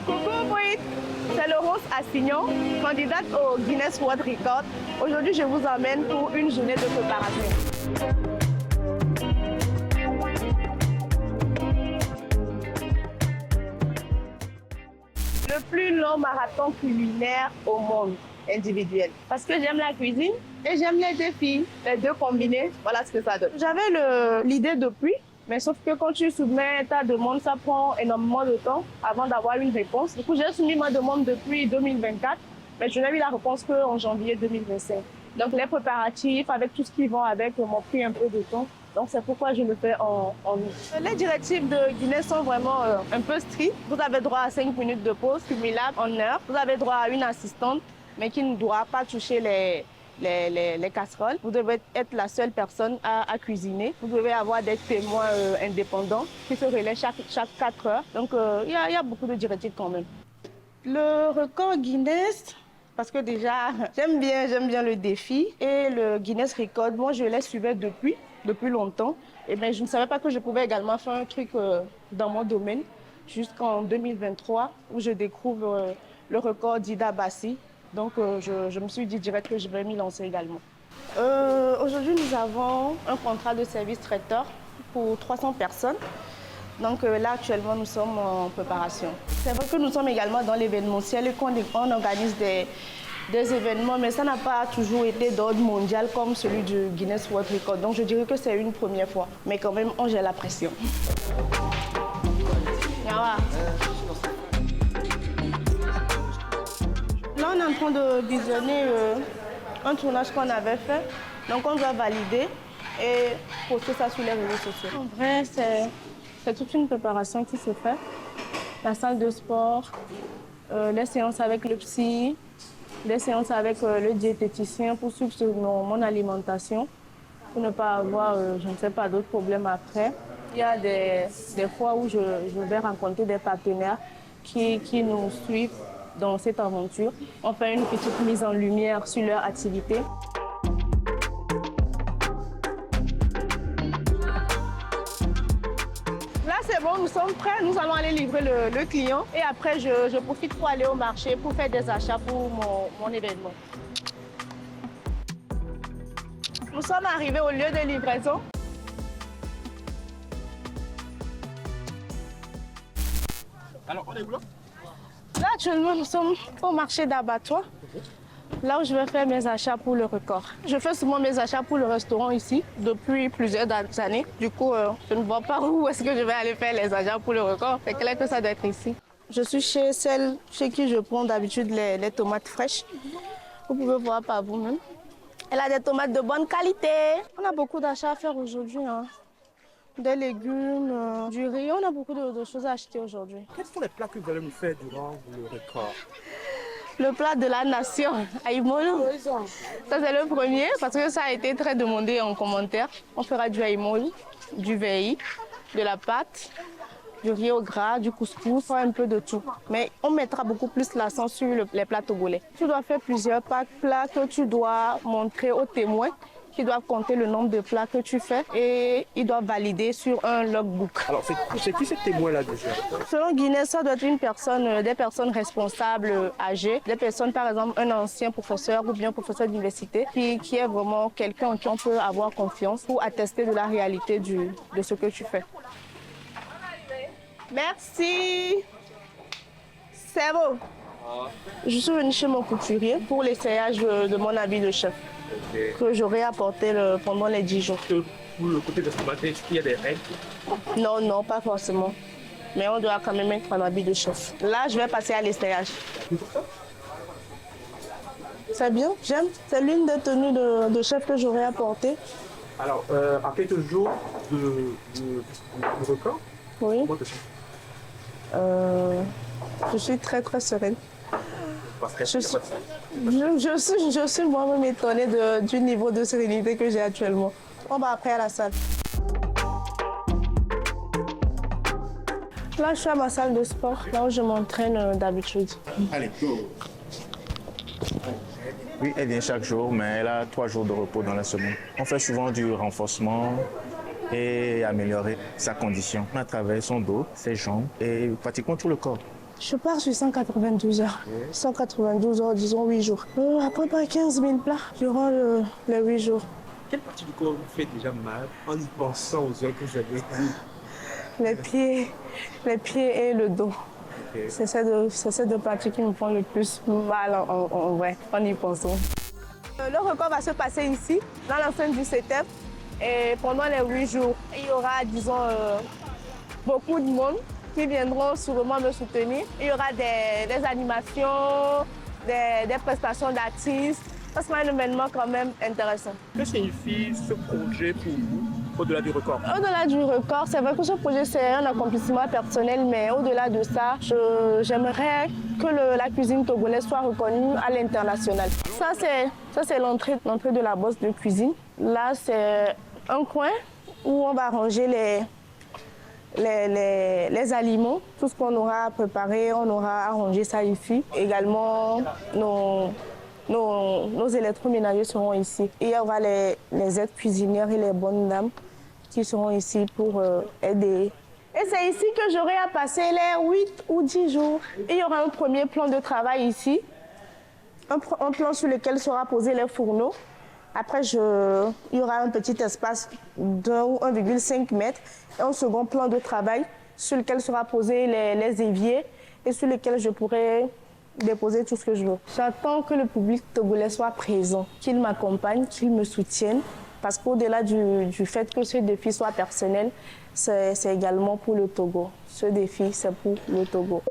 Coucou Britt, c'est Laurence Assignon, candidate au Guinness World Record. Aujourd'hui, je vous emmène pour une journée de préparation. Le plus long marathon culinaire au monde individuel. Parce que j'aime la cuisine et j'aime les défis. Les deux combinés, voilà ce que ça donne. J'avais l'idée depuis, mais sauf que quand tu soumets ta demande, ça prend énormément de temps avant d'avoir une réponse. Du coup, j'ai soumis ma demande depuis 2024, mais je n'ai eu la réponse qu'en janvier 2025. Donc les préparatifs, avec tout ce qui va avec, m'ont pris un peu de temps. Donc c'est pourquoi je le fais en août. Les directives de Guinness sont vraiment un peu strictes. Vous avez droit à 5 minutes de pause cumulable en heure. Vous avez droit à une assistante, mais qui ne doit pas toucher les casseroles. Vous devez être la seule personne à cuisiner. Vous devez avoir des témoins indépendants qui se relaient chaque 4 heures. Donc il y a beaucoup de directives quand même. Le record Guinness, parce que déjà j'aime bien le défi, et le Guinness Record, moi je les suivais depuis longtemps. Et bien, je ne savais pas que je pouvais également faire un truc dans mon domaine jusqu'en 2023 où je découvre le record d'Ida Bassi. Donc je me suis dit direct que je vais m'y lancer également. Aujourd'hui, nous avons un contrat de service traiteur pour 300 personnes. Donc là, actuellement, nous sommes en préparation. C'est vrai que nous sommes également dans l'événementiel et qu'on organise des événements, mais ça n'a pas toujours été d'ordre mondial comme celui du Guinness World Record. Donc je dirais que c'est une première fois, mais quand même, j'ai la pression. Là, on est en train de visionner un tournage qu'on avait fait. Donc on doit valider et poster ça sur les réseaux sociaux. En vrai, c'est toute une préparation qui se fait. La salle de sport, les séances avec le psy, les séances avec le diététicien pour suivre mon alimentation, pour ne pas avoir, je ne sais pas, d'autres problèmes après. Il y a des fois où je vais rencontrer des partenaires qui nous suivent dans cette aventure. On fait une petite mise en lumière sur leur activité. Là, c'est bon, nous sommes prêts. Nous allons aller livrer le client. Et après, je profite pour aller au marché pour faire des achats pour mon événement. Nous sommes arrivés au lieu de livraison. Alors, on est où là? Là, actuellement, nous sommes au marché d'abattoir. Là où je vais faire mes achats pour le record. Je fais souvent mes achats pour le restaurant ici depuis plusieurs années. Du coup, je ne vois pas où est-ce que je vais aller faire les achats pour le record. C'est clair que ça doit être ici. Je suis chez celle chez qui je prends d'habitude les tomates fraîches. Vous pouvez voir par vous-même. Elle a des tomates de bonne qualité. On a beaucoup d'achats à faire aujourd'hui. Hein. Des légumes, du riz. On a beaucoup de choses à acheter aujourd'hui. Quels sont les plats que vous allez nous faire durant le record? Le plat de la nation, aïmolo. Ça, c'est le premier parce que ça a été très demandé en commentaire. On fera du aïmolo, du veille, de la pâte, du riz au gras, du couscous, un peu de tout. Mais on mettra beaucoup plus l'accent sur les plats togolais. Tu dois faire plusieurs plats que tu dois montrer aux témoins qui doivent compter le nombre de plats que tu fais et ils doivent valider sur un logbook. Alors, c'est qui ces témoins-là déjà? Selon Guinness, ça doit être des personnes responsables âgées, des personnes, par exemple, un ancien professeur ou bien professeur d'université qui est vraiment quelqu'un en qui on peut avoir confiance pour attester de la réalité de ce que tu fais. Merci. C'est beau. Je suis venue chez mon couturier pour l'essayage de mon habit de chef. Okay. Que j'aurais apporté pendant les 10 jours. Pour le côté de ce matin, est-ce qu'il y a des règles? Non, pas forcément. Mais on doit quand même mettre un habit de chef. Là, je vais passer à l'essayage. C'est bien, j'aime. C'est l'une des tenues de chef que j'aurais apporté. Alors, à quelques jours du record, oui. Comment te sens? Je suis très sereine. Je suis moi-même étonnée du niveau de sérénité que j'ai actuellement. On va après à la salle. Là, je suis à ma salle de sport, là où je m'entraîne d'habitude. Allez, go! Oui, elle vient chaque jour, mais elle a 3 jours de repos dans la semaine. On fait souvent du renforcement et améliorer sa condition à travers son dos, ses jambes et pratiquement tout le corps. Je pars sur 192 heures. 192 heures, disons 8 jours. À peu près 15 000 plats durant les 8 jours. Quelle partie du corps vous fait déjà mal en y pensant aux heures que vous avez? Les pieds et le dos. Ok. C'est ces deux parties qui me font le plus mal en vrai, en y pensant. Le record va se passer ici, dans l'enceinte du CETEP. Et pendant les 8 jours, il y aura, disons, beaucoup de monde qui viendront sûrement me soutenir. Il y aura des animations, des prestations d'artistes. Ça sera un événement quand même intéressant. Que signifie ce projet pour vous, au-delà du record? Au-delà du record, c'est vrai que ce projet, c'est un accomplissement personnel, mais au-delà de ça, j'aimerais que la cuisine togolaise soit reconnue à l'international. Ça, c'est l'entrée de la bosse de cuisine. Là, c'est un coin où on va ranger les aliments, tout ce qu'on aura préparé, on aura arrangé ça ici. Également, nos électroménagers seront ici. Il y aura les aides cuisinières et les bonnes dames qui seront ici pour aider. Et c'est ici que j'aurai à passer les 8 ou 10 jours. Il y aura un premier plan de travail ici, un plan sur lequel seront posés les fourneaux. Après, il y aura un petit espace d'1 ou 1,5 mètres et un second plan de travail sur lequel sera posé les éviers et sur lequel je pourrai déposer tout ce que je veux. J'attends que le public togolais soit présent, qu'il m'accompagne, qu'il me soutienne, parce qu'au-delà du fait que ce défi soit personnel, c'est également pour le Togo. Ce défi, c'est pour le Togo.